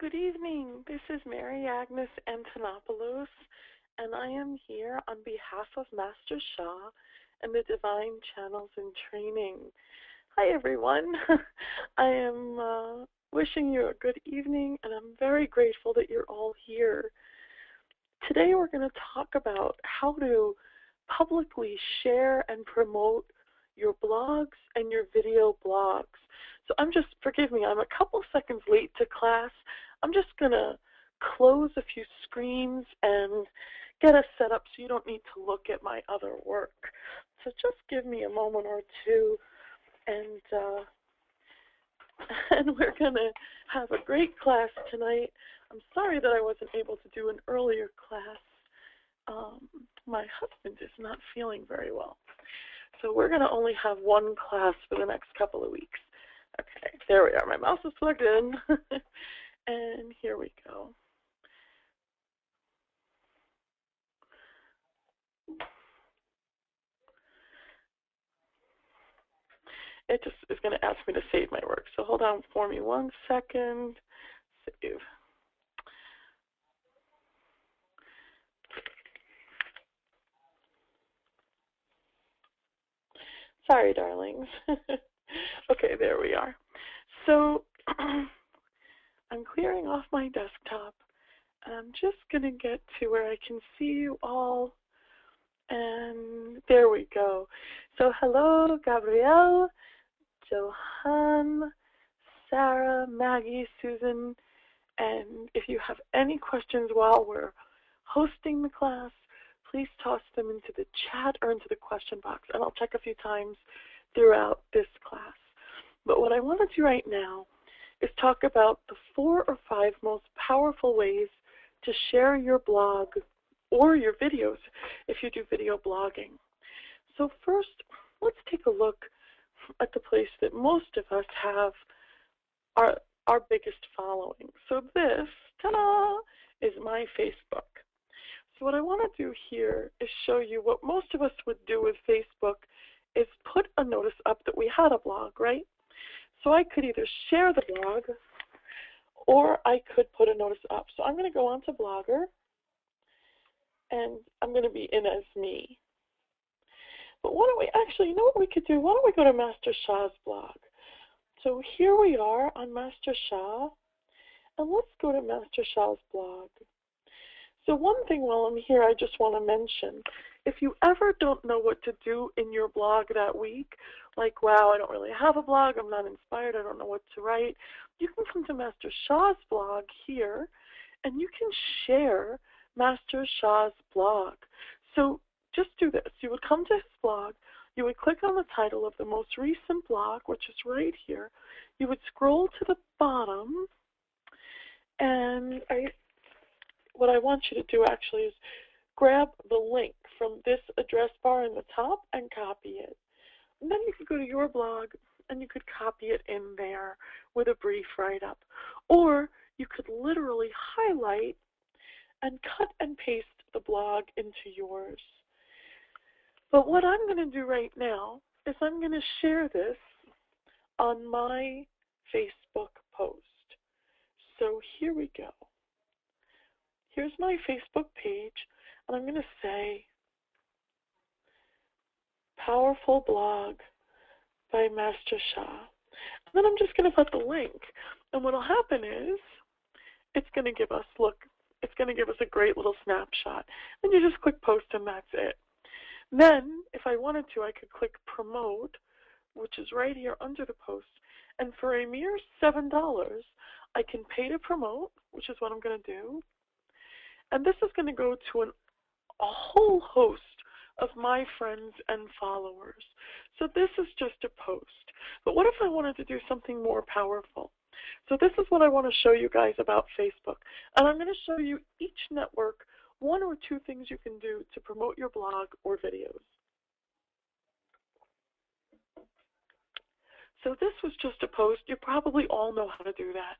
Good evening. This is Mary Agnes Antonopoulos, and I am here on behalf of Master Shah and the Divine Channels in Training. Hi, everyone. I am wishing you a good evening, and I'm very grateful that you're all here. Today we're going to talk about how to publicly share and promote your blogs and your video blogs. So forgive me, I'm a couple seconds late to class. I'm just going to close a few screens and get us set up so you don't need to look at my other work. So just give me a moment or two, and we're going to have a great class tonight. I'm sorry that I wasn't able to do an earlier class. My husband is not feeling very well. So we're going to only have one class for the next couple of weeks. Okay, there we are. My mouse is plugged in. And here we go. It just is going to ask me to save my work. So hold on for me 1 second. Save. Sorry, darlings. Okay, there we are. So I'm clearing off my desktop, and I'm just going to get to where I can see you all. And there we go. So hello, Gabrielle, Johan, Sarah, Maggie, Susan, and if you have any questions while we're hosting the class, please toss them into the chat or into the question box, and I'll check a few times throughout this class. But what I want to do right now is talk about the 4 or 5 most powerful ways to share your blog or your videos if you do video blogging. So first, let's take a look at the place that most of us have our biggest following. So this, ta-da, is my Facebook. So what I want to do here is show you what most of us would do with Facebook is put a notice up that we had a blog, right? So I could either share the blog or I could put a notice up. So I'm going to go on to Blogger, and I'm going to be in as me. But why don't we actually, you know what we could do? Why don't we go to Master Shah's blog? So here we are on Master Shah, and let's go to Master Shah's blog. So one thing while I'm here I just want to mention, if you ever don't know what to do in your blog that week, like, wow, I don't really have a blog, I'm not inspired, I don't know what to write, you can come to Master Shah's blog here, and you can share Master Shah's blog. So just do this. You would come to his blog, you would click on the title of the most recent blog, which is right here. You would scroll to the bottom, and what I want you to do actually is grab the link from this address bar in the top and copy it. And then you could go to your blog and you could copy it in there with a brief write-up. Or you could literally highlight and cut and paste the blog into yours. But what I'm going to do right now is I'm going to share this on my Facebook post. So here we go. Here's my Facebook page, and I'm going to say, Powerful Blog by Master Shah. And then I'm just going to put the link. And what will happen is, it's going to give us, it's going to give us a great little snapshot. And you just click post, and that's it. Then, if I wanted to, I could click promote, which is right here under the post. And for a mere $7, I can pay to promote, which is what I'm going to do. And this is going to go to a whole host of my friends and followers. So this is just a post. But what if I wanted to do something more powerful? So this is what I want to show you guys about Facebook. And I'm going to show you each network 1 or 2 things you can do to promote your blog or videos. So this was just a post. You probably all know how to do that.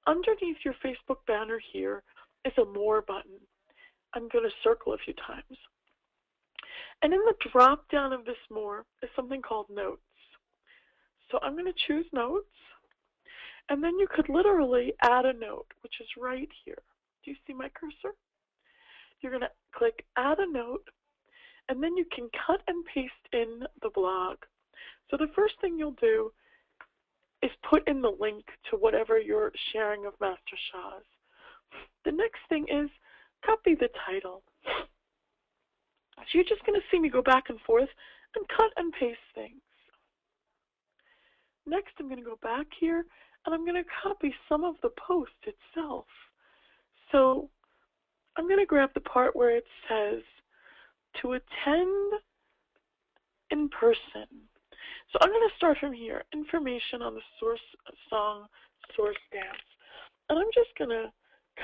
Underneath your Facebook banner here is a More button. I'm going to circle a few times. And in the drop down of this More is something called Notes. So I'm going to choose Notes. And then you could literally add a note, which is right here. Do you see my cursor? You're going to click add a note, and then you can cut and paste in the blog. So the first thing you'll do is put in the link to whatever you're sharing of Master Sha's. The next thing is copy the title. So you're just going to see me go back and forth and cut and paste things. Next, I'm going to go back here, and I'm going to copy some of the post itself. So I'm going to grab the part where it says, to attend in person. So I'm going to start from here, information on the source song, source dance. And I'm just going to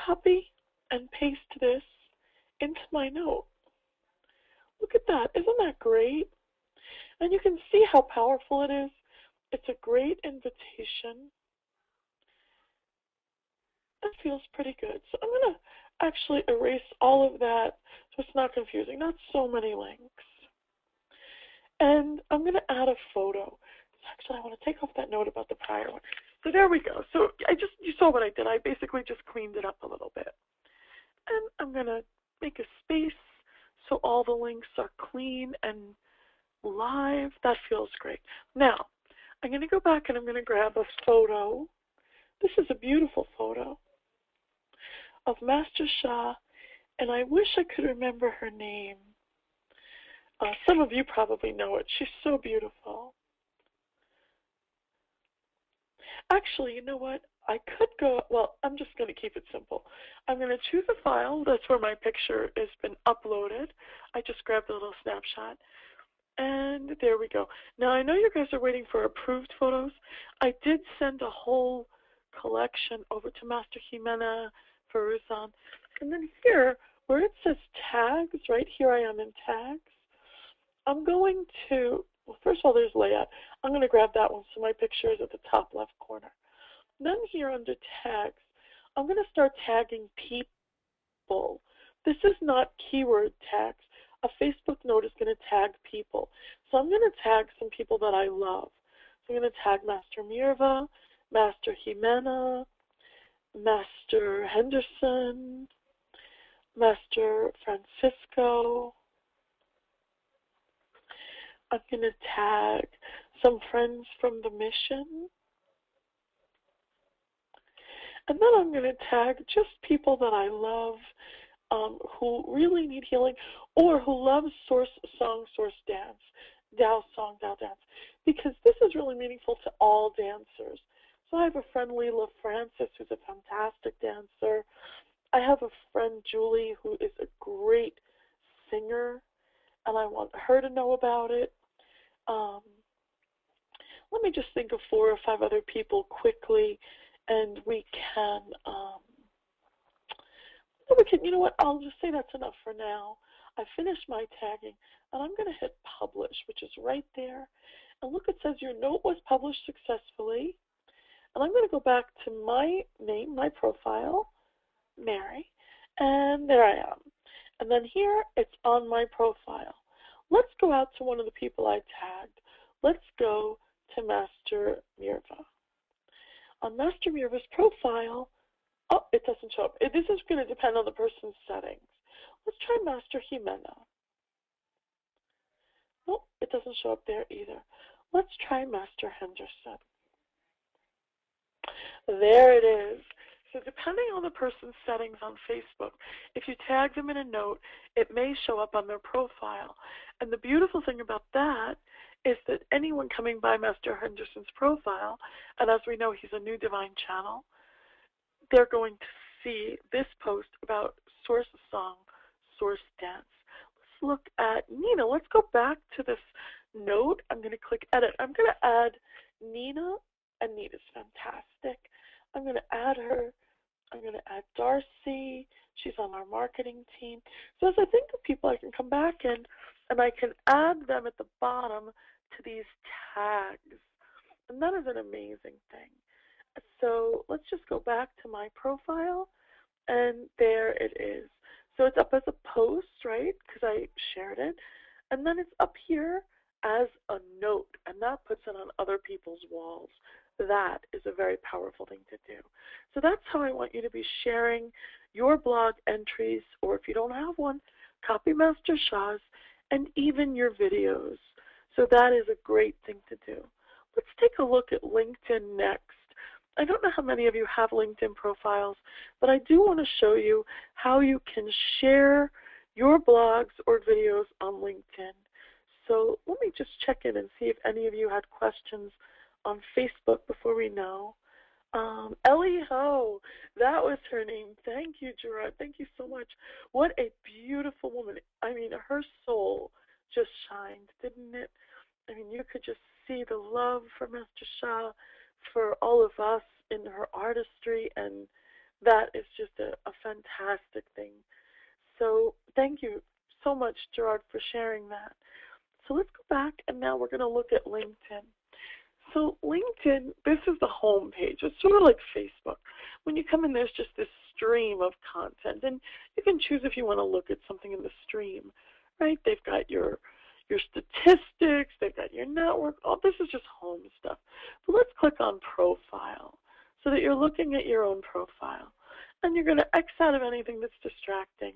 copy and paste this into my note. Look at that. Isn't that great? And you can see how powerful it is. It's a great invitation. That feels pretty good. So I'm going to actually erase all of that so it's not confusing. Not so many links. And I'm going to add a photo. Actually, I want to take off that note about the prior one. So there we go. So you saw what I did. I basically just cleaned it up a little bit. And I'm going to make a space so all the links are clean and live. That feels great. Now, I'm going to go back and I'm going to grab a photo. This is a beautiful photo of Master Sha, and I wish I could remember her name. Some of you probably know it. She's so beautiful. Actually, you know what? I could go, well, I'm just going to keep it simple. I'm going to choose a file. That's where my picture has been uploaded. I just grabbed a little snapshot. And there we go. Now, I know you guys are waiting for approved photos. I did send a whole collection over to Master Jimena Feruzan. And then here, where it says tags, right here I am in tags. I'm going to, well, first of all, there's layout. I'm going to grab that one so my picture is at the top left corner. Then here under tags, I'm going to start tagging people. This is not keyword tags. A Facebook note is going to tag people. So I'm going to tag some people that I love. So I'm going to tag Master Mirva, Master Jimena, Master Henderson, Master Francisco. I'm going to tag some friends from the mission. And then I'm going to tag just people that I love who really need healing or who love source song, source dance, Dao song, Dao dance, because this is really meaningful to all dancers. So I have a friend, Leela Francis, who's a fantastic dancer. I have a friend, Julie, who is a great singer, and I want her to know about it. Let me just think of 4 or 5 other people quickly, and we can, you know what, I'll just say that's enough for now. I finished my tagging, and I'm going to hit publish, which is right there. And look, it says your note was published successfully. And I'm going to go back to my name, my profile, Mary, and there I am. And then here, it's on my profile. Let's go out to one of the people I tagged. Let's go to Master Mirva. On Master Mirva's profile, oh, it doesn't show up. This is going to depend on the person's settings. Let's try Master Jimena. Nope, it doesn't show up there either. Let's try Master Henderson. There it is. So depending on the person's settings on Facebook, if you tag them in a note, it may show up on their profile. And the beautiful thing about that is that anyone coming by Master Henderson's profile, and as we know, he's a new divine channel, they're going to see this post about source song, source dance. Let's look at Nina. Let's go back to this note. I'm going to click edit. I'm going to add Nina, and Nina's fantastic. I'm going to add her. I'm going to add Darcy. She's on our marketing team. So as I think of people, I can come back in and I can add them at the bottom to these tags. And that is an amazing thing. So let's just go back to my profile, and there it is. So it's up as a post, right, because I shared it. And then it's up here as a note, and that puts it on other people's walls. that is a very powerful thing to do. So that's how I want you to be sharing your blog entries, or if you don't have one, copy Master Sha's, and even your videos. So that is a great thing to do. Let's take a look at LinkedIn next. I don't know how many of you have LinkedIn profiles, but I do want to show you how you can share your blogs or videos on LinkedIn. So let me just check in and see if any of you had questions on Facebook before we know. Ellie Ho, that was her name. Thank you, Gerard. Thank you so much. What a beautiful woman. I mean, her soul just shined, didn't it? I mean, you could just see the love for Master Sha, for all of us in her artistry, and that is just a fantastic thing. So thank you so much, Gerard, for sharing that. So let's go back, and now we're going to look at LinkedIn. So LinkedIn, this is the home page. It's sort of like Facebook. When you come in, there's just this stream of content, and you can choose if you want to look at something in the stream, right? They've got your statistics, they've got your network. All this is just home stuff. But let's click on profile so that you're looking at your own profile. And you're going to X out of anything that's distracting.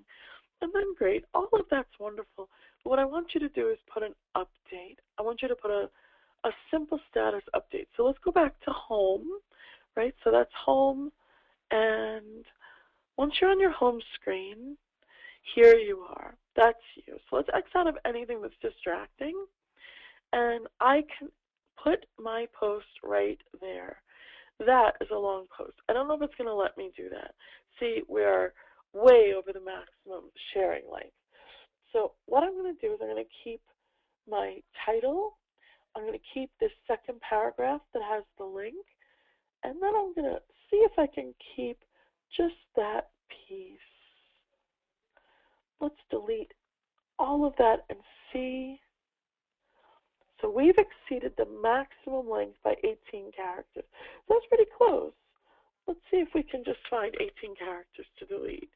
And then great, all of that's wonderful. But what I want you to do is put an update. I want you to put a simple status update. So let's go back to home, right? So that's home. And once you're on your home screen, here you are. That's you. So let's X out of anything that's distracting. And I can put my post right there. That is a long post. I don't know if it's going to let me do that. See, we're way over the maximum sharing length. So what I'm going to do is I'm going to keep my title. I'm going to keep this second paragraph that has the link. And then I'm going to see if I can keep just that piece. Let's delete all of that and see. So we've exceeded the maximum length by 18 characters. That's pretty close. Let's see if we can just find 18 characters to delete.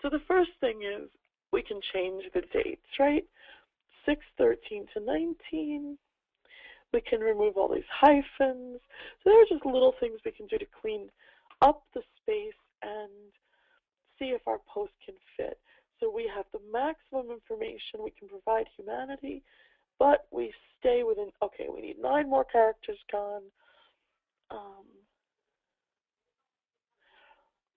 So the first thing is we can change the dates, right? 6/13 to 19. We can remove all these hyphens. So there are just little things we can do to clean up the space and see if our post can fit. So we have the maximum information we can provide humanity, but we stay within, okay, we need 9 more characters gone.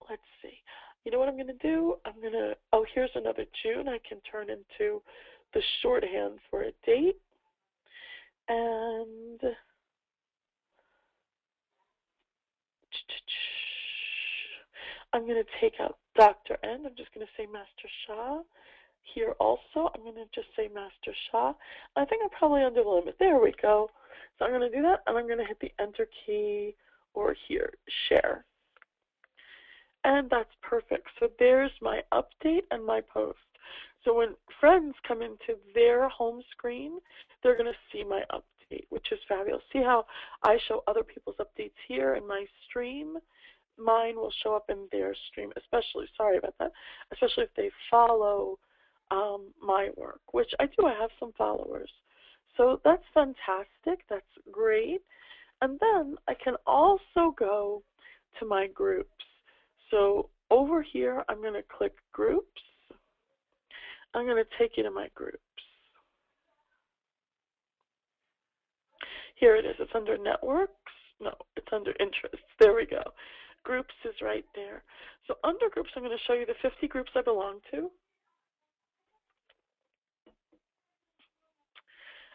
Let's see. You know what I'm going to do? I'm going to, oh, here's another June. I can turn into the shorthand for a date. And I'm going to take out Dr. N. I'm just going to say Master Sha. Here also, I'm going to just say Master Sha. I think I'm probably under the limit. There we go. So I'm going to do that, and I'm going to hit the Enter key, or here, Share. And that's perfect. So there's my update and my post. So when friends come into their home screen, they're going to see my update, which is fabulous. See how I show other people's updates here in my stream? Mine will show up in their stream, especially, sorry about that, especially if they follow my work, which I do. I have some followers. So that's fantastic. That's great. And then I can also go to my groups. So over here, I'm going to click Groups. I'm going to take you to my groups. Here it is. It's under Networks. No, it's under Interests. There we go. Groups is right there. So under Groups, I'm going to show you the 50 groups I belong to.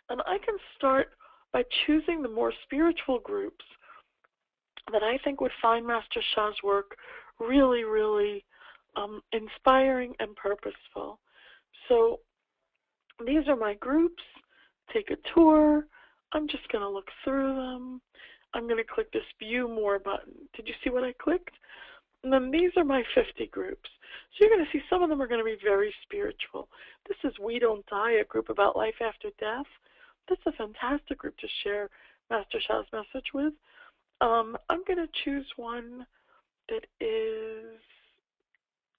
And I can start by choosing the more spiritual groups that I think would find Master Sha's work really, really inspiring and purposeful. So these are my groups. Take a tour. I'm just going to look through them. I'm going to click this View More button. Did you see what I clicked? And then these are my 50 groups. So you're going to see some of them are going to be very spiritual. This is We Don't Die, a group about life after death. That's a fantastic group to share Master Sha's message with. I'm going to choose one that is,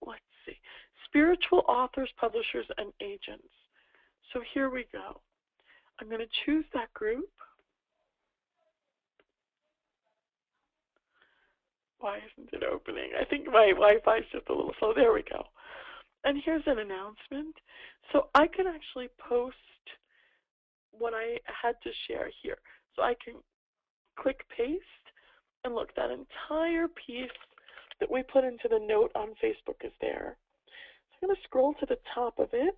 let's see, Spiritual Authors, Publishers, and Agents. So here we go. I'm going to choose that group. Why isn't it opening? I think my Wi-Fi is just a little slow. There we go. And here's an announcement. So I can actually post what I had to share here. So I can click paste, and look, that entire piece that we put into the note on Facebook is there. So I'm going to scroll to the top of it.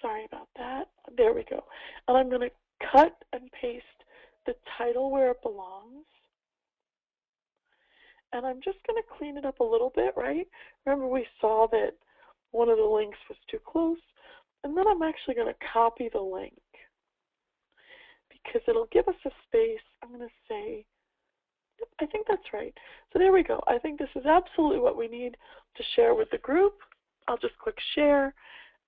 Sorry about that. There we go. And I'm going to cut and paste the title where it belongs. And I'm just going to clean it up a little bit, right? Remember we saw that one of the links was too close. And then I'm actually going to copy the link because it'll give us a space. I'm going to say, yep, I think that's right. So there we go. I think this is absolutely what we need to share with the group. I'll just click share,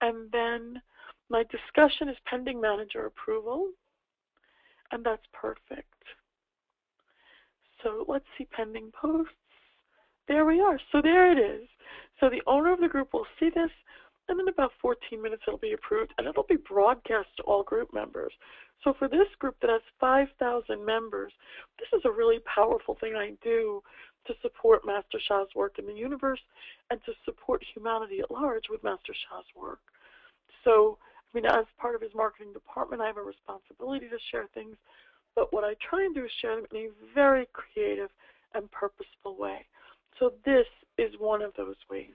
and then my discussion is pending manager approval, and that's perfect. So let's see pending posts. There we are. So there it is. So the owner of the group will see this, and in about 14 minutes it'll be approved, and it'll be broadcast to all group members. So for this group that has 5,000 members, this is a really powerful thing I do to support Master Sha's work in the universe and to support humanity at large with Master Sha's work. So, I mean, as part of his marketing department, I have a responsibility to share things, but what I try and do is share them in a very creative and purposeful way. So this is one of those ways.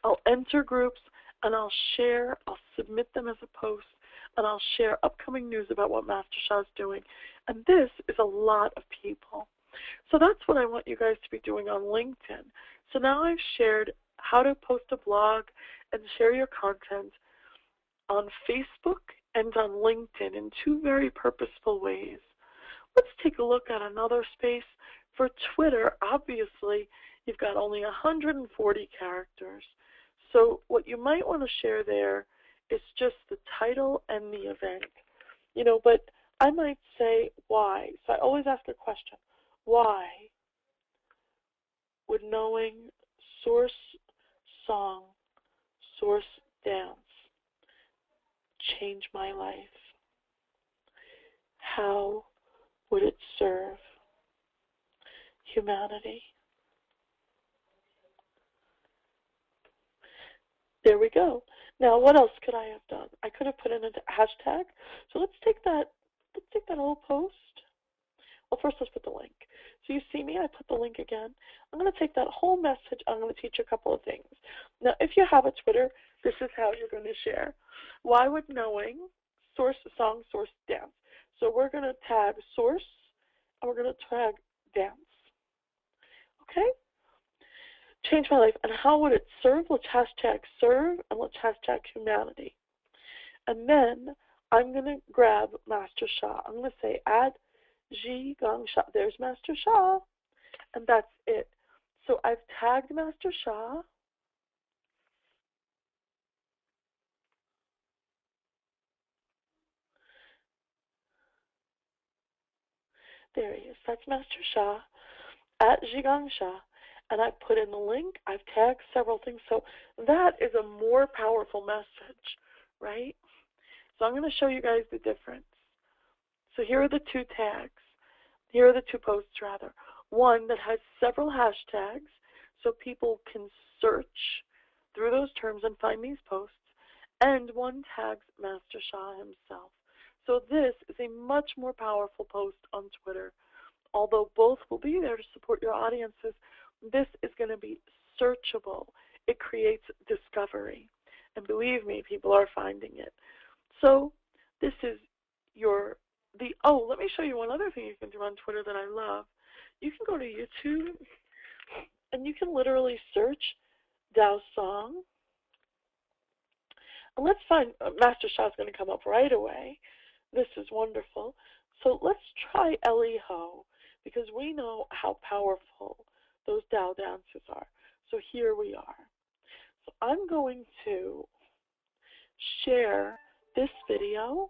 I'll enter groups, and I'll share, I'll submit them as a post, and I'll share upcoming news about what Master Sha is doing. And this is a lot of people. So that's what I want you guys to be doing on LinkedIn. So now I've shared how to post a blog and share your content on Facebook and on LinkedIn in two very purposeful ways. Let's take a look at another space. For Twitter, obviously, you've got only 140 characters. So what you might want to share there is just the title and the event. You know, but I might say why. So I always ask a question. Why would knowing source song, source dance change my life? How would it serve humanity? There we go. Now, what else could I have done? I could have put in a hashtag. So let's take that whole post. Well, first let's put the link. So you see me, I put the link again. I'm going to take that whole message. I'm going to teach you a couple of things. Now, if you have a Twitter, this is how you're going to share. Why would knowing source song, source dance? So we're going to tag source, and we're going to tag dance. Okay? Change my life. And how would it serve? Let's hashtag serve, and let's hashtag humanity. And then I'm going to grab Master Sha. I'm going to say add Ji Gang Sha. There's Master Sha. And that's it. So I've tagged Master Sha. There he is. That's Master Sha at Ji Gang Sha. And I put in the link. I've tagged several things. So that is a more powerful message, right? So I'm going to show you guys the difference. So here are the two tags. Here are the two posts, rather. One that has several hashtags, so people can search through those terms and find these posts. And one tags Master Sha himself. So this is a much more powerful post on Twitter. Although both will be there to support your audiences, this is going to be searchable. It creates discovery. And believe me, people are finding it. So this is let me show you one other thing you can do on Twitter that I love. You can go to YouTube, and you can literally search Dao Song. And let's find, Master Sha is going to come up right away. This is wonderful. So let's try Eli Ho, because we know how powerful those Dao dances are. So here we are. So I'm going to share this video.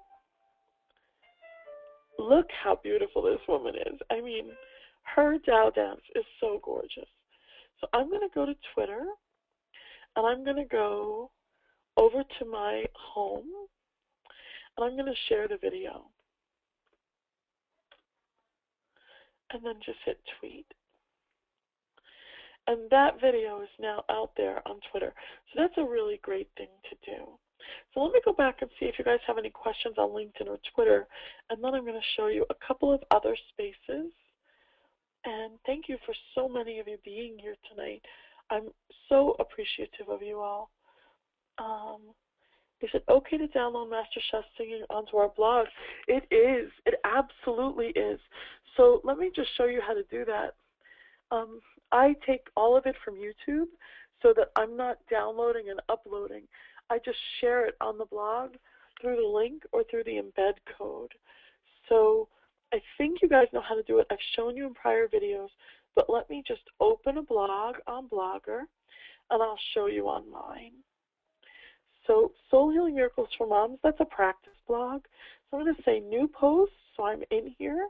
Look how beautiful this woman is. I mean, her Dao dance is so gorgeous. So I'm going to go to Twitter, and I'm going to go over to my home, and I'm going to share the video. and then just hit tweet. And that video is now out there on Twitter. So that's a really great thing to do. So let me go back and see if you guys have any questions on LinkedIn or Twitter, and then I'm going to show you a couple of other spaces. And thank you for so many of you being here tonight. I'm so appreciative of you all. Is it okay to download Master Chef singing onto our blog? It is. It absolutely is. So let me just show you how to do that. I take all of it from YouTube so that I'm not downloading and uploading. I just share it on the blog through the link or through the embed code. So I think you guys know how to do it. I've shown you in prior videos, but let me just open a blog on Blogger, and I'll show you on mine. So Soul Healing Miracles for Moms, that's a practice blog. So I'm going to say new post, so I'm in here,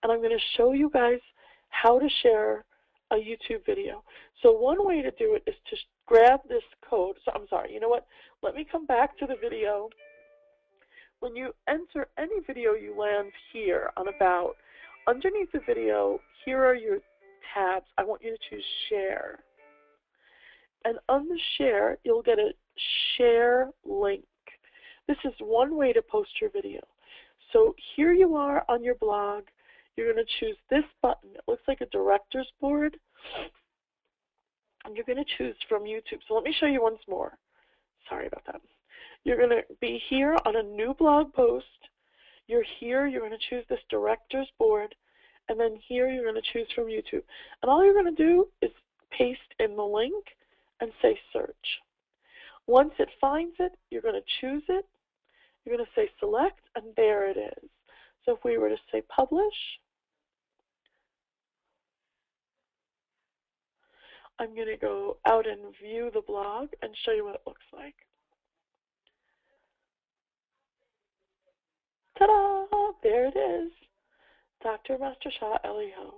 and I'm going to show you guys how to share a YouTube video. So one way to do it is to grab this code. So I'm sorry, you know what? Let me come back to the video. When you enter any video, you land here on About. Underneath the video, here are your tabs. I want you to choose Share. And on the Share, you'll get a Share link. This is one way to post your video. So here you are on your blog. You're going to choose this button. It looks like a director's board. And you're going to choose from YouTube. So let me show you once more. Sorry about that. You're going to be here on a new blog post. You're here. You're going to choose this director's board. And then here you're going to choose from YouTube. And all you're going to do is paste in the link and say search. Once it finds it, you're going to choose it. You're going to say select, and there it is. So if we were to say publish, I'm going to go out and view the blog and show you what it looks like. Ta-da! There it is. Dr. Master Sha Eliho.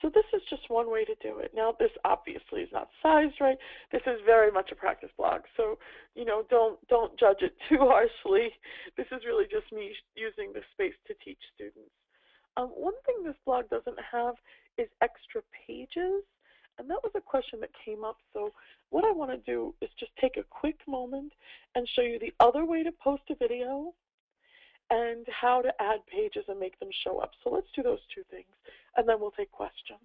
So this is just one way to do it. Now, this obviously is not sized right. This is very much a practice blog, so don't judge it too harshly. This is really just me using this space to teach students. One thing this blog doesn't have is extra pages, and that was a question that came up. So what I want to do is just take a quick moment and show you the other way to post a video and how to add pages and make them show up. So let's do those two things, and then we'll take questions.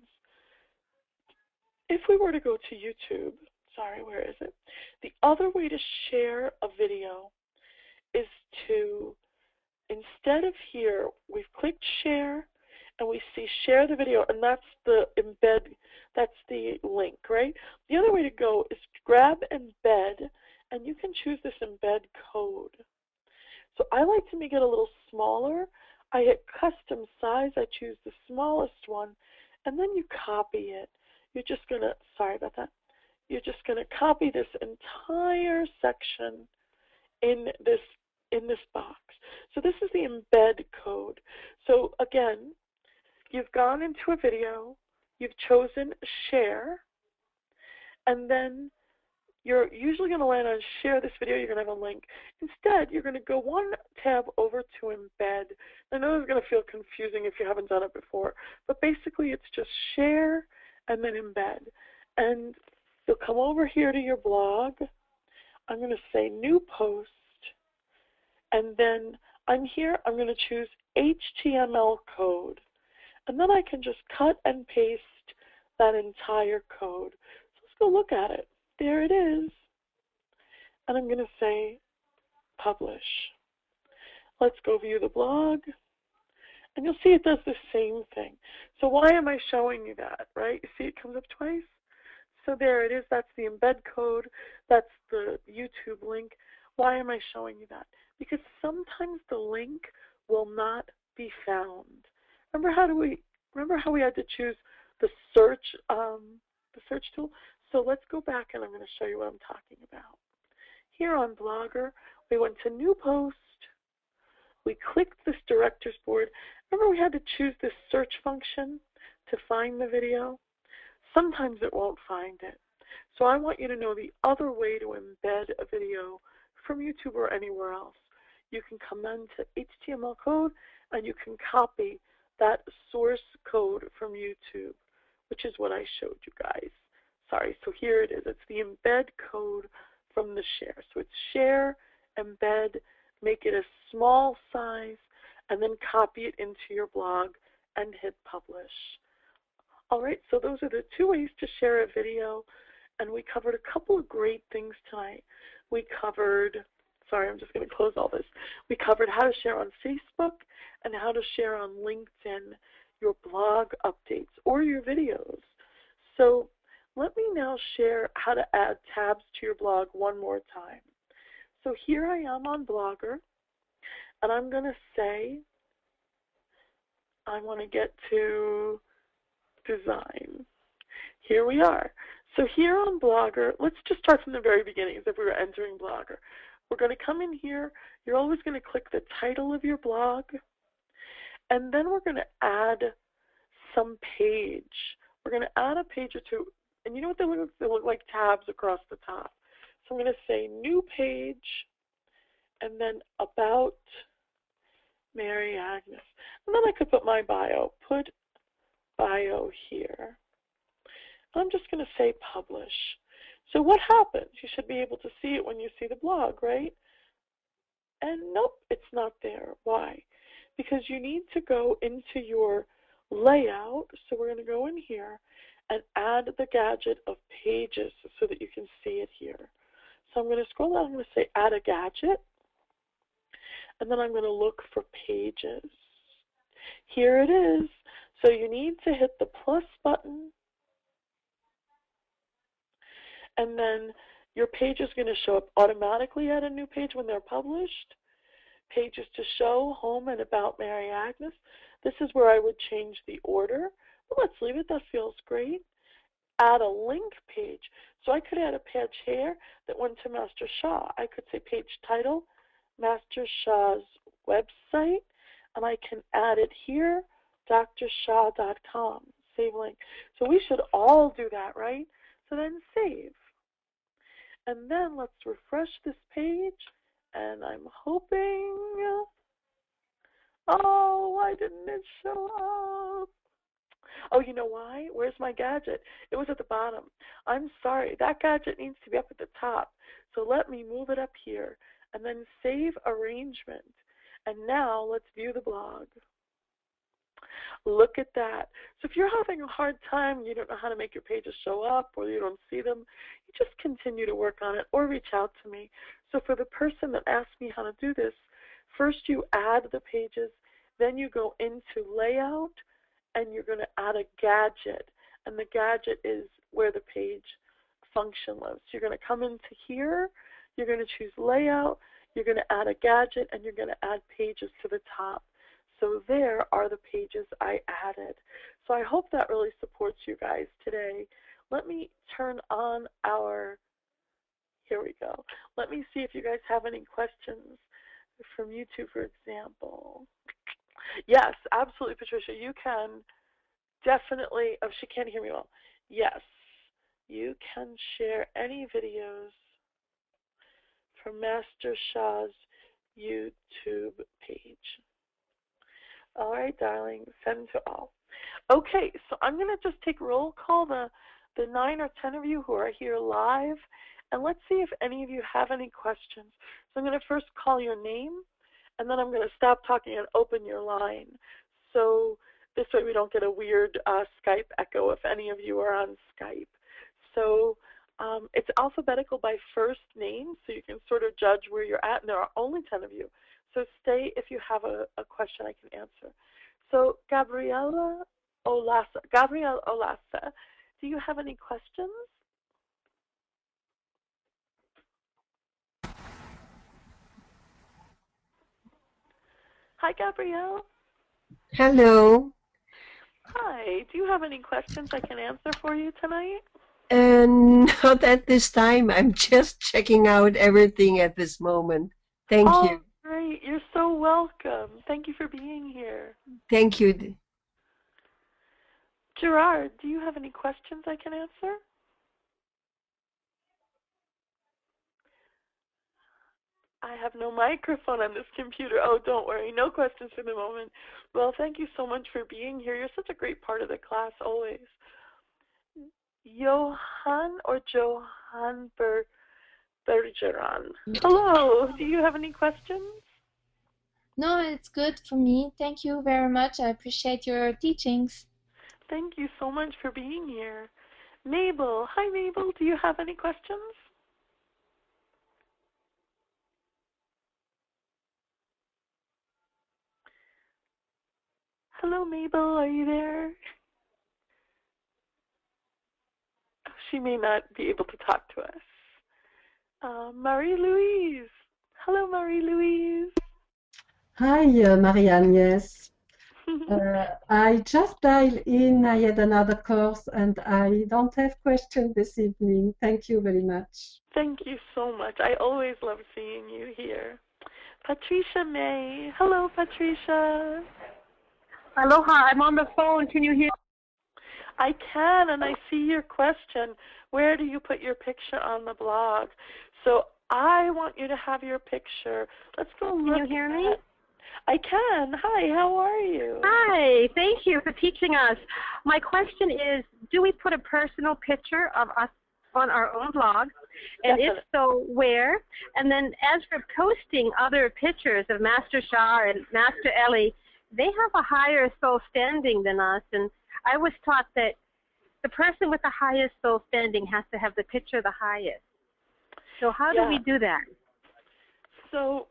If we were to go to YouTube, sorry, where is it? The other way to share a video is to, instead of here, we've clicked share, and we see share the video, and that's the embed, that's the link, right? The other way to go is grab embed, and you can choose this embed code. So I like to make it a little smaller. I hit custom size. I choose the smallest one, and then you copy it. You're just going to, sorry about that, you're just going to copy this entire section in this box. So this is the embed code. So again, you've gone into a video, you've chosen share, and then you're usually going to land on share this video. You're going to have a link. Instead, you're going to go one tab over to embed. I know this is going to feel confusing if you haven't done it before, but basically it's just share and then embed. And you'll come over here to your blog. I'm going to say new post, and then I'm here. I'm going to choose HTML code, and then I can just cut and paste that entire code. So let's go look at it. There it is. And I'm going to say publish. Let's go view the blog. And you'll see it does the same thing. So why am I showing you that, right? You see it comes up twice? So there it is. That's the embed code. That's the YouTube link. Why am I showing you that? Because sometimes the link will not be found. Remember how we had to choose the search tool? So let's go back, and I'm going to show you what I'm talking about. Here on Blogger, we went to New Post. We clicked this director's board. Remember we had to choose this search function to find the video? Sometimes it won't find it. So I want you to know the other way to embed a video from YouTube or anywhere else. you can come into HTML code and you can copy that source code from YouTube, which is what I showed you guys. Sorry, so here it is. It's the embed code from the share. So it's share, embed, make it a small size, and then copy it into your blog and hit publish. All right, so those are the 2 ways to share a video, and we covered a couple of great things tonight. We covered, sorry, I'm just going to close all this. We covered how to share on Facebook and how to share on LinkedIn your blog updates or your videos. So let me now share how to add tabs to your blog one more time. So here I am on Blogger, and I'm going to say I want to get to design. Here we are. So here on Blogger, let's just start from the very beginning as if we were entering Blogger. We're going to come in here. You're always going to click the title of your blog, and then we're going to add some page. We're going to add a page or two, and you know what they look? They look like tabs across the top. So I'm going to say new page, and then about Mary Agnes. And then I could put my bio. Put bio here. I'm just going to say publish. So what happens? You should be able to see it when you see the blog, right? And nope, it's not there. Why? Because you need to go into your layout. So we're going to go in here and add the gadget of pages so that you can see it here. So I'm going to scroll down. I'm going to say add a gadget. And then I'm going to look for pages. Here it is. So you need to hit the plus button. And then your page is going to show up automatically at a new page when they're published. Pages to show, home, and about Mary Agnes. This is where I would change the order. But let's leave it. That feels great. Add a link page. So I could add a page here that went to Master Shah. I could say page title, Master Shah's website, and I can add it here, drshah.com. Save link. So we should all do that, right? So then save. And then let's refresh this page, and I'm hoping, oh, why didn't it show up? Oh, you know why? Where's my gadget? It was at the bottom. I'm sorry. That gadget needs to be up at the top. So let me move it up here, and then save arrangement. And now let's view the blog. Look at that. So if you're having a hard time, you don't know how to make your pages show up, or you don't see them, you just continue to work on it or reach out to me. So for the person that asked me how to do this, first you add the pages, then you go into layout, and you're going to add a gadget. And the gadget is where the page function lives. So you're going to come into here, you're going to choose layout, you're going to add a gadget, and you're going to add pages to the top. So there are the pages I added. So I hope that really supports you guys today. Let me turn on our, here we go. Let me see if you guys have any questions from YouTube, for example. Yes, absolutely, Patricia. You can definitely, oh, she can't hear me well. Yes, you can share any videos from Master Shah's YouTube page. All right, darling, send to all. Okay, so I'm going to just take roll call, the 9 or 10 of you who are here live, and let's see if any of you have any questions. So I'm going to first call your name, and then I'm going to stop talking and open your line. So this way we don't get a weird Skype echo if any of you are on Skype. So it's alphabetical by first name, so you can sort of judge where you're at, and there are only 10 of you. So stay if you have a question I can answer. So Gabrielle Olasa, do you have any questions? Hi, Gabrielle. Hello. Hi. Do you have any questions I can answer for you tonight? Not at this time. I'm just checking out everything at this moment. Thank you. Oh, great. You're so welcome. Thank you for being here. Thank you. Gerard, do you have any questions I can answer? I have no microphone on this computer. Oh, don't worry. No questions for the moment. Well, thank you so much for being here. You're such a great part of the class always. Johan or Johan Bergeron. Hello. Do you have any questions? No, it's good for me. Thank you very much. I appreciate your teachings. Thank you so much for being here. Mabel. Hi, Mabel. Do you have any questions? Hello, Mabel. Are you there? She may not be able to talk to us. Marie-Louise. Hello, Marie-Louise. Hi, Marie-Agnes. I just dialed in. I had another course and I don't have questions this evening. Thank you very much. Thank you so much. I always love seeing you here. Patricia May. Hello, Patricia. Aloha, I'm on the phone. Can you hear? I can, and I see your question. Where do you put your picture on the blog? So I want you to have your picture. Let's go look. Can you hear me? I can. Hi, how are you? Hi, thank you for teaching us. My question is, do we put a personal picture of us on our own blog? And if so, where? And then as for posting other pictures of Master Shah and Master Ellie, they have a higher soul standing than us. And I was taught that the person with the highest soul standing has to have the picture the highest. So how do we do that? So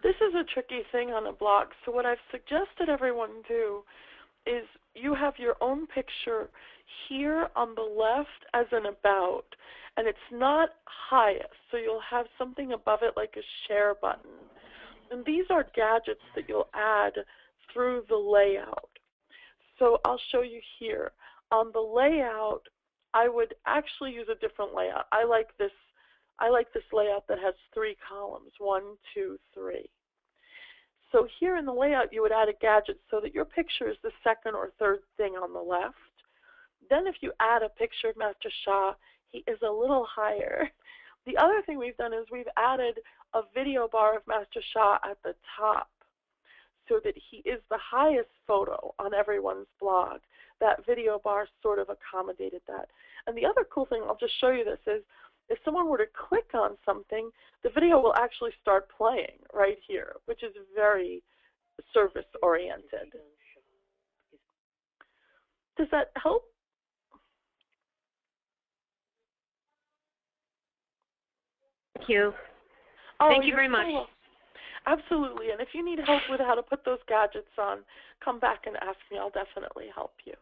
this is a tricky thing on a blog. So what I've suggested everyone do is you have your own picture here on the left as an about, and it's not highest. So you'll have something above it like a share button. And these are gadgets that you'll add through the layout. So I'll show you here. On the layout, I would actually use a different layout. I like this layout that has 3 columns, 1, 2, 3. So here in the layout, you would add a gadget so that your picture is the second or third thing on the left. Then if you add a picture of Master Shah, he is a little higher. The other thing we've done is we've added a video bar of Master Shah at the top so that he is the highest photo on everyone's blog. That video bar sort of accommodated that. And the other cool thing, I'll just show you this, is if someone were to click on something, the video will actually start playing right here, which is very service-oriented. Does that help? Thank you. Oh, Thank you very much. Cool. Absolutely. And if you need help with how to put those gadgets on, come back and ask me. I'll definitely help you.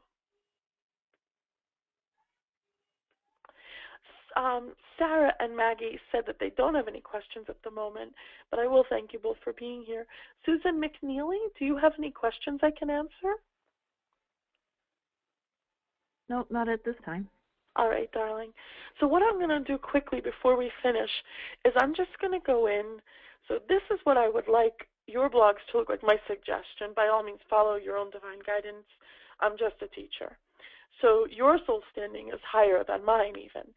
Sarah and Maggie said that they don't have any questions at the moment, but I will thank you both for being here. Susan McNeely, do you have any questions I can answer? Nope, not at this time. All right, darling. So what I'm going to do quickly before we finish is I'm just going to go in. So this is what I would like your blogs to look like, my suggestion. By all means, follow your own divine guidance. I'm just a teacher. So your soul standing is higher than mine even.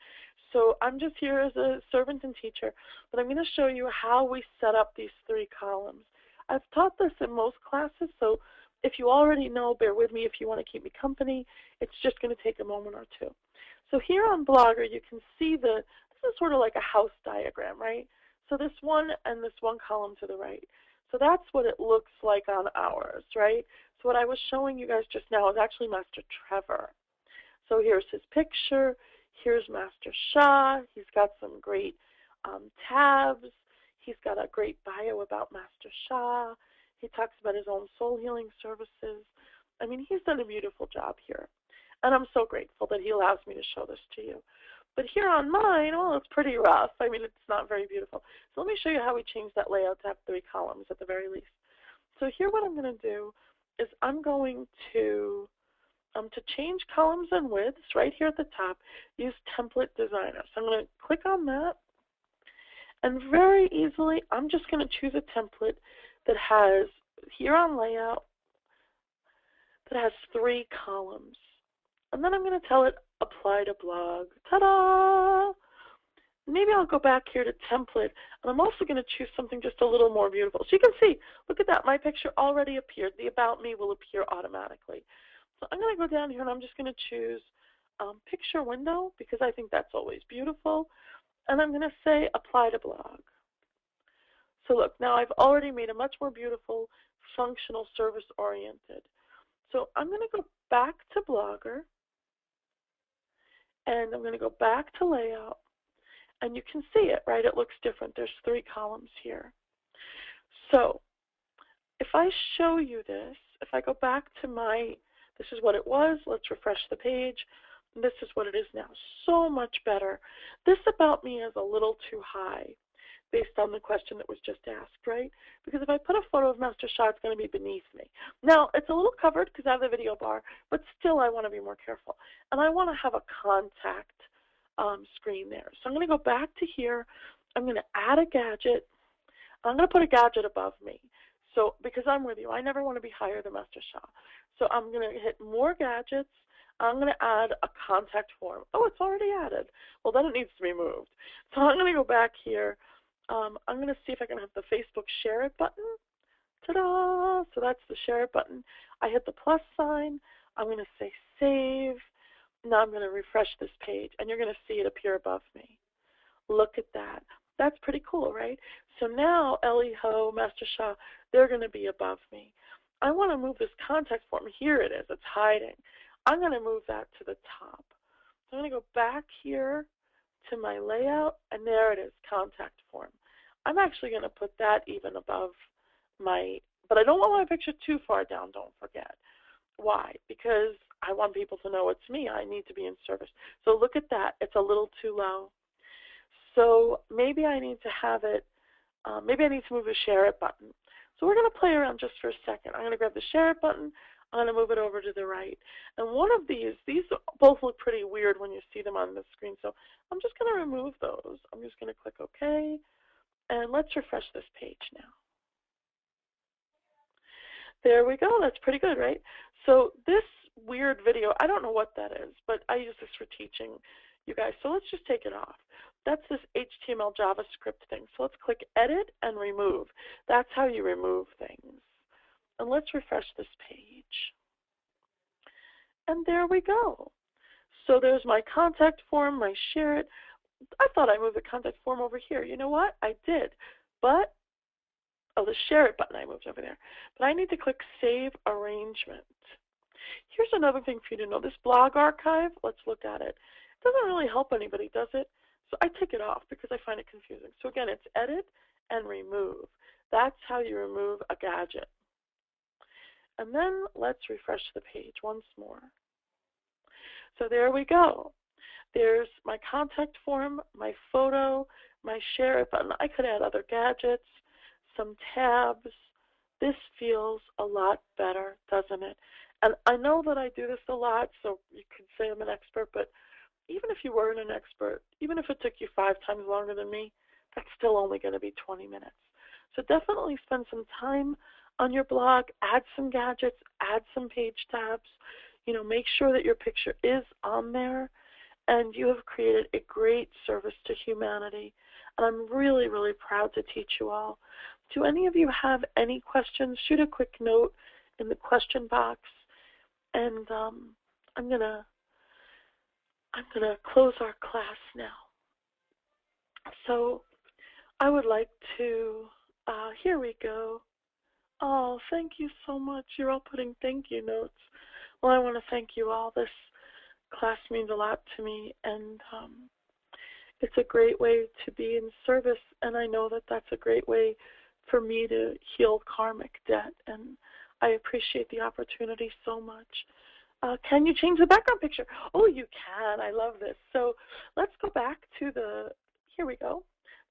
So I'm just here as a servant and teacher, but I'm going to show you how we set up these 3 columns. I've taught this in most classes, so if you already know, bear with me if you want to keep me company. It's just going to take a moment or two. So here on Blogger, you can see this is sort of like a house diagram, right? So this one and this one column to the right. So that's what it looks like on ours, right? So what I was showing you guys just now is actually Master Trevor. So here's his picture. Here's Master Shah. He's got some great tabs. He's got a great bio about Master Shah. He talks about his own soul healing services. I mean, he's done a beautiful job here. And I'm so grateful that he allows me to show this to you. But here on mine, well, it's pretty rough. I mean, it's not very beautiful. So let me show you how we change that layout to have 3 columns at the very least. So here what I'm going to do is I'm going to change columns and widths right here at the top, use Template Designer. So I'm going to click on that. And very easily, I'm just going to choose a template that has, here on layout, that has 3 columns. And then I'm going to tell it, apply to blog. Ta-da! maybe I'll go back here to template, and I'm also going to choose something just a little more beautiful. So you can see, look at that, my picture already appeared. The About Me will appear automatically. So I'm going to go down here, and I'm just going to choose Picture Window, because I think that's always beautiful. And I'm going to say Apply to Blog. So look, now I've already made a much more beautiful, functional, service-oriented. So I'm going to go back to Blogger, and I'm going to go back to Layout, and you can see it, right? It looks different. There's 3 columns here. So if I show you this, if I go back to this is what it was. Let's refresh the page. This is what it is now. So much better. This About Me is a little too high based on the question that was just asked, right? Because if I put a photo of Master Shah, it's going to be beneath me. Now, it's a little covered because I have the video bar, but still I want to be more careful. And I want to have a contact screen there. So I'm going to go back to here. I'm going to add a gadget. I'm going to put a gadget above me. So because I'm with you, I never want to be higher than Master Shah. So I'm going to hit More Gadgets. I'm going to add a contact form. Oh, it's already added. Well, then it needs to be moved. So I'm going to go back here. I'm going to see if I can have the Facebook Share It button. Ta-da! So that's the Share It button. I hit the plus sign. I'm going to say Save. Now I'm going to refresh this page, and you're going to see it appear above me. Look at that. That's pretty cool, right? So now Ellie Ho, Master Shah, they're going to be above me. I want to move this contact form. Here it is. It's hiding. I'm going to move that to the top. So I'm going to go back here to my layout, and there it is, contact form. I'm actually going to put that even above but I don't want my picture too far down, don't forget. Why? Because I want people to know it's me. I need to be in service. So look at that. It's a little too low. So maybe I need to have it, maybe I need to move the Share It button. So we're going to play around just for a second. I'm going to grab the Share It button. I'm going to move it over to the right. And one of these both look pretty weird when you see them on the screen. So I'm just going to remove those. I'm just going to click OK. And let's refresh this page now. There we go. That's pretty good, right? So this weird video, I don't know what that is, but I use this for teaching you guys. So let's just take it off. That's this HTML JavaScript thing. So let's click Edit and Remove. That's how you remove things. And let's refresh this page. And there we go. So there's my contact form, my Share It. I thought I moved the contact form over here. You know what? I did. But the Share It button I moved over there. But I need to click Save Arrangement. Here's another thing for you to know. This blog archive, let's look at it. It doesn't really help anybody, does it? So I take it off because I find it confusing. So again, it's Edit and Remove. That's how you remove a gadget. And then let's refresh the page once more. So there we go. There's my contact form, my photo, my Share It button. I could add other gadgets, some tabs. This feels a lot better, doesn't it? And I know that I do this a lot, so you could say I'm an expert, but even if you weren't an expert, even if it took you 5 times longer than me, that's still only going to be 20 minutes. So definitely spend some time on your blog, add some gadgets, add some page tabs, make sure that your picture is on there, and you have created a great service to humanity. And I'm really, really proud to teach you all. Do any of you have any questions? Shoot a quick note in the question box, and I'm gonna close our class now. So I would like to, here we go. Oh, thank you so much. You're all putting thank you notes. Well, I want to thank you all. This class means a lot to me, and it's a great way to be in service, and I know that that's a great way for me to heal karmic debt, and I appreciate the opportunity so much. Can you change the background picture? Oh, you can. I love this. So let's go back to here we go,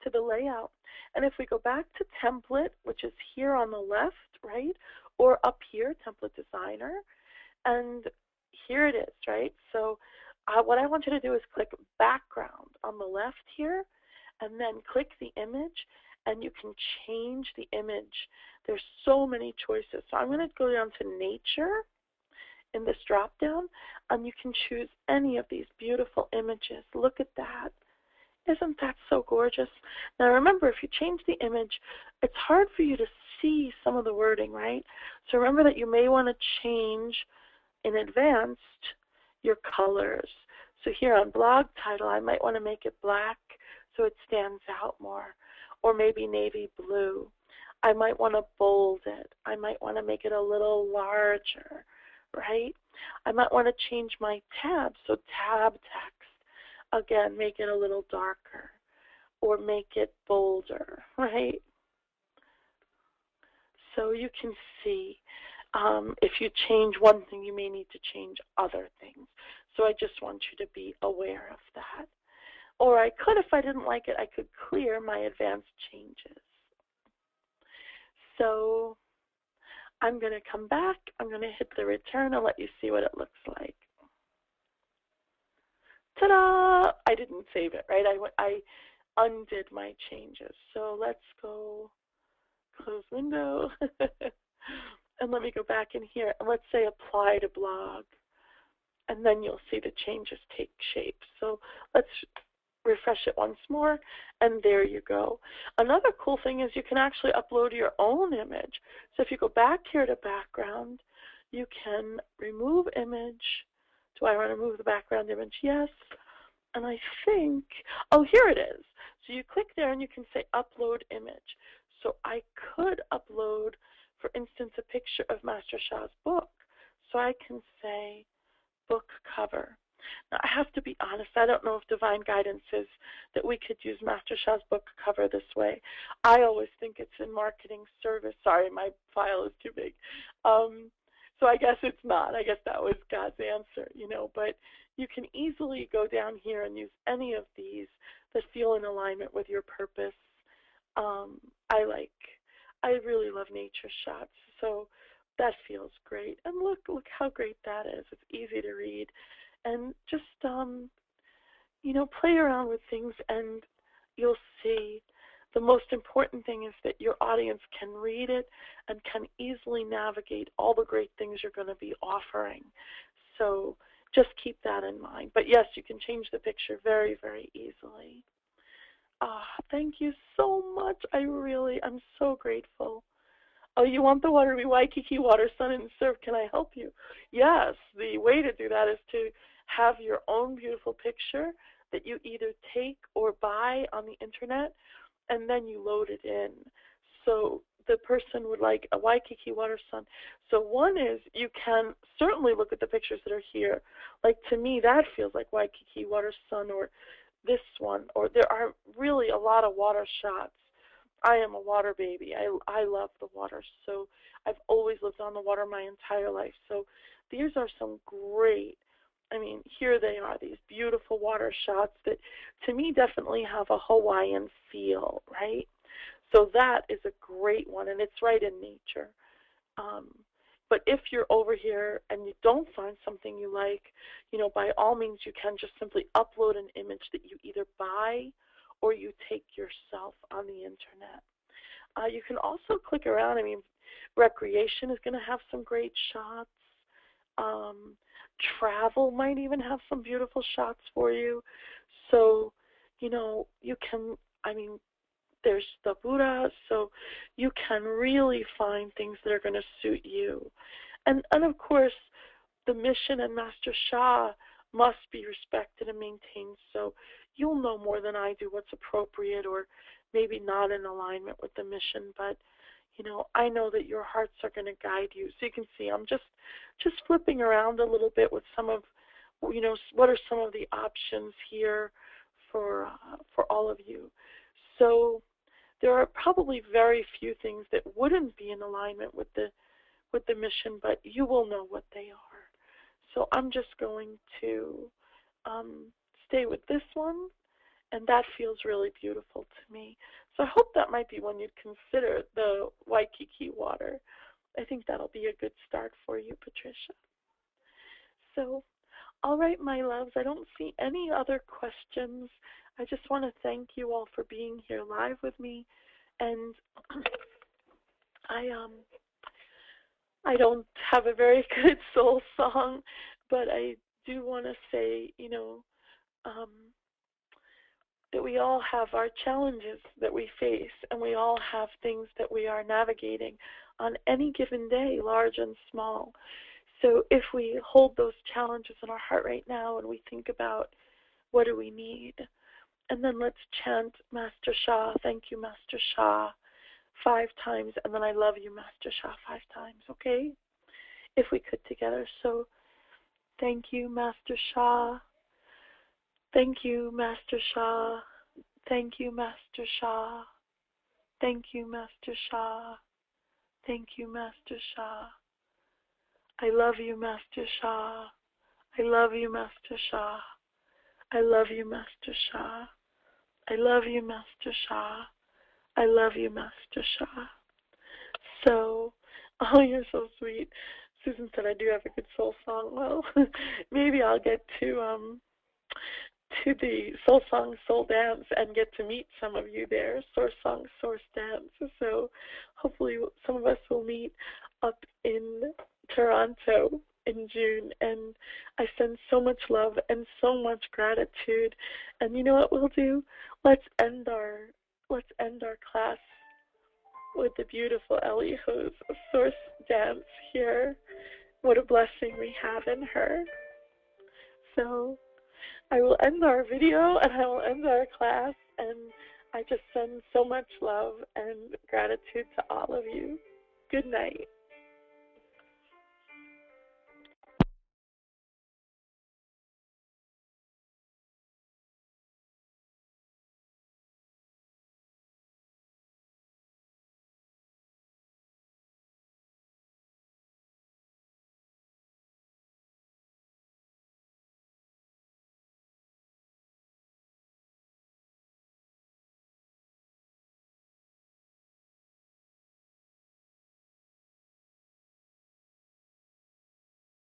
to the layout. And if we go back to template, which is here on the left, right, or up here, template designer, and here it is, right? So what I want you to do is click background on the left here, and then click the image, and you can change the image. There's so many choices. So I'm going to go down to nature in this drop down, and you can choose any of these beautiful images. Look at that. Isn't that so gorgeous? Now remember, if you change the image, it's hard for you to see some of the wording, right? So remember that you may want to change in advance your colors. So here on blog title, I might want to make it black so it stands out more, or maybe navy blue. I might want to bold it. I might want to make it a little larger, right? I might want to change my tab, so tab text, again, make it a little darker, or make it bolder, right? So you can see if you change one thing, you may need to change other things. So I just want you to be aware of that. Or I could, if I didn't like it, I could clear my advanced changes. So I'm going to come back. I'm going to hit the return and let you see what it looks like. Ta-da! I didn't save it, right? I undid my changes. So let's go close window. And let me go back in here. And let's say apply to blog. And then you'll see the changes take shape. So let's refresh it once more, and there you go. Another cool thing is you can actually upload your own image. So if you go back here to background, you can remove image. Do I want to remove the background image? Yes. And I think, oh, here it is. So you click there and you can say upload image. So I could upload, for instance, a picture of Master Sha's book. So I can say book cover. Now, I have to be honest, I don't know if divine guidance is that we could use Master Sha's book cover this way. I always think it's in marketing service. Sorry, my file is too big. So I guess it's not. I guess that was God's answer, you know. But you can easily go down here and use any of these that feel in alignment with your purpose. I really love nature shots, so that feels great. And look how great that is. It's easy to read. And just, you know, play around with things and you'll see the most important thing is that your audience can read it and can easily navigate all the great things you're going to be offering. So just keep that in mind. But yes, you can change the picture very, very easily. Thank you so much. I'm so grateful. Oh, you want the water to be Waikiki water, sun and surf. Can I help you? Yes, the way to do that is to have your own beautiful picture that you either take or buy on the internet, and then you load it in. So the person would like a Waikiki water, sun. So one is you can certainly look at the pictures that are here. Like to me, that feels like Waikiki water, sun, or this one. Or there are really a lot of water shots. I am a water baby. I love the water. So I've always lived on the water my entire life. So these are some great, I mean, here they are, these beautiful water shots that to me definitely have a Hawaiian feel, right? So that is a great one, and it's right in nature. But if you're over here and you don't find something you like, you know, by all means you can just simply upload an image that you either buy or you take yourself on the internet. You can also click around. I mean, recreation is going to have some great shots. Travel might even have some beautiful shots for you. So, you know, you can, I mean, there's the Buddha, so you can really find things that are going to suit you. And of course, the mission and Master Sha must be respected and maintained, so you'll know more than I do what's appropriate or maybe not in alignment with the mission, but you know, I know that your hearts are going to guide you. So you can see I'm just flipping around a little bit with some of, you know, what are some of the options here for all of you. So there are probably very few things that wouldn't be in alignment with the mission, but you will know what they are. So I'm just going to stay with this one, and that feels really beautiful to me. So I hope that might be one you'd consider, the Waikiki water. I think that'll be a good start for you, Patricia. So, all right, my loves, I don't see any other questions. I just want to thank you all for being here live with me. And I don't have a very good soul song, but I do want to say, you know, that we all have our challenges that we face, and we all have things that we are navigating on any given day, large and small. So if we hold those challenges in our heart right now and we think about what do we need, and then let's chant Master Sha, thank you, Master Sha, 5 times, and then I love you, Master Sha, 5 times, okay? If we could together. So thank you, Master Sha. Thank you, Master Sha. Thank you, Master Sha. Thank you, Master Sha. Thank you, Master Sha. I love you, Master Sha. I love you, Master Sha. I love you, Master Sha. I love you, Master Sha. I love you, Master Sha. So, oh, you're so sweet. Susan said I do have a good soul song. Well, maybe I'll get to the Soul Song, Soul Dance and get to meet some of you there, Source Song, Source Dance. So hopefully some of us will meet up in Toronto in June. And I send so much love and so much gratitude. And you know what we'll do? Let's end our class with the beautiful Eliho's Source Dance here. What a blessing we have in her. So I will end our video and I will end our class, and I just send so much love and gratitude to all of you. Good night.